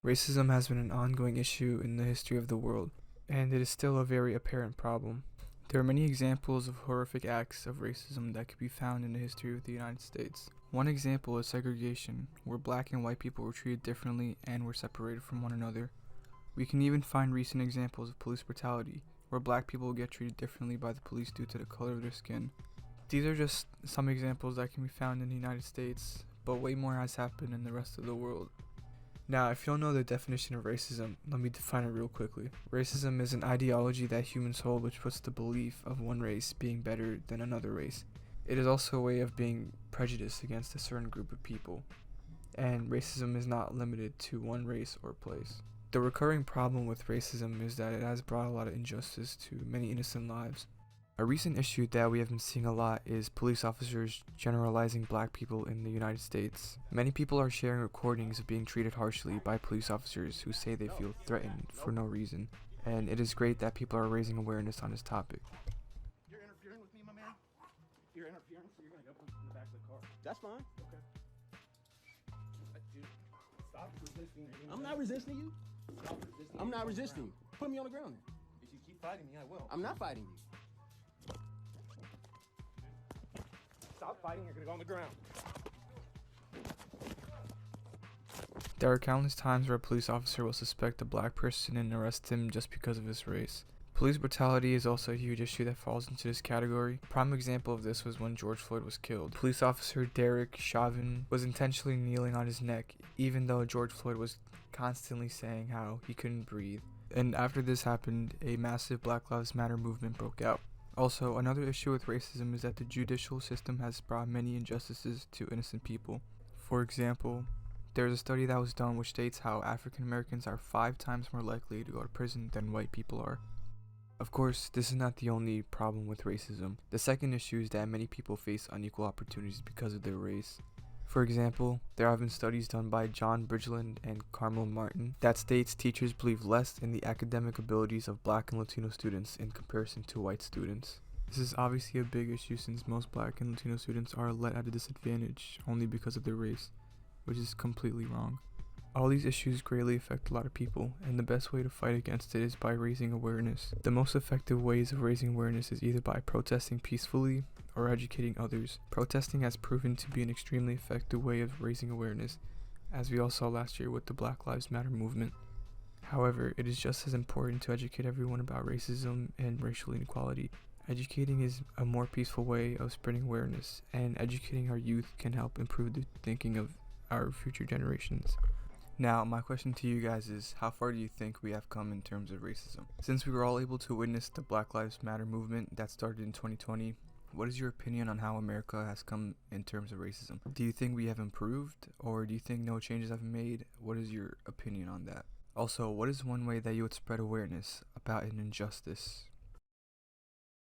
Racism has been an ongoing issue in the history of the world, and it is still a very apparent problem. There are many examples of horrific acts of racism that could be found in the history of the United States. One example is segregation, where black and white people were treated differently and were separated from one another. We can even find recent examples of police brutality, where black people get treated differently by the police due to the color of their skin. These are just some examples that can be found in the United States, but way more has happened in the rest of the world. Now, if you don't know the definition of racism, let me define it real quickly. Racism is an ideology that humans hold which puts the belief of one race being better than another race. It is also a way of being prejudiced against a certain group of people, and racism is not limited to one race or place. The recurring problem with racism is that it has brought a lot of injustice to many innocent lives. A recent issue that we have been seeing a lot is police officers generalizing black people in the United States. Many people are sharing recordings of being treated harshly by police officers who say they feel threatened for no reason, and it is great that people are raising awareness on this topic. You're interfering with me, my man? You're interfering, so you're gonna go in the back of the car. That's fine. Okay. Dude, stop resisting. I'm not resisting you. Stop resisting. I'm not resisting you. Put me on the ground then. If you keep fighting me, I will. I'm not fighting you. Stop fighting, you're gonna go on the ground. There are countless times where a police officer will suspect a black person and arrest him just because of his race. Police brutality is also a huge issue that falls into this category. A prime example of this was when George Floyd was killed. Police officer Derek Chauvin was intentionally kneeling on his neck, even though George Floyd was constantly saying how he couldn't breathe. And after this happened, a massive Black Lives Matter movement broke out. Also, another issue with racism is that the judicial system has brought many injustices to innocent people. For example, there's a study that was done which states how African Americans are 5 times more likely to go to prison than white people are. Of course, this is not the only problem with racism. The second issue is that many people face unequal opportunities because of their race. For example, there have been studies done by John Bridgeland and Carmel Martin that states teachers believe less in the academic abilities of black and Latino students in comparison to white students. This is obviously a big issue since most black and Latino students are let at a disadvantage only because of their race, which is completely wrong. All these issues greatly affect a lot of people, and the best way to fight against it is by raising awareness. The most effective ways of raising awareness is either by protesting peacefully or educating others. Protesting has proven to be an extremely effective way of raising awareness, as we all saw last year with the Black Lives Matter movement. However, it is just as important to educate everyone about racism and racial inequality. Educating is a more peaceful way of spreading awareness, and educating our youth can help improve the thinking of our future generations. Now, my question to you guys is, how far do you think we have come in terms of racism? Since we were all able to witness the Black Lives Matter movement that started in 2020, what is your opinion on how America has come in terms of racism? Do you think we have improved, or do you think no changes have been made? What is your opinion on that? Also, what is one way that you would spread awareness about an injustice?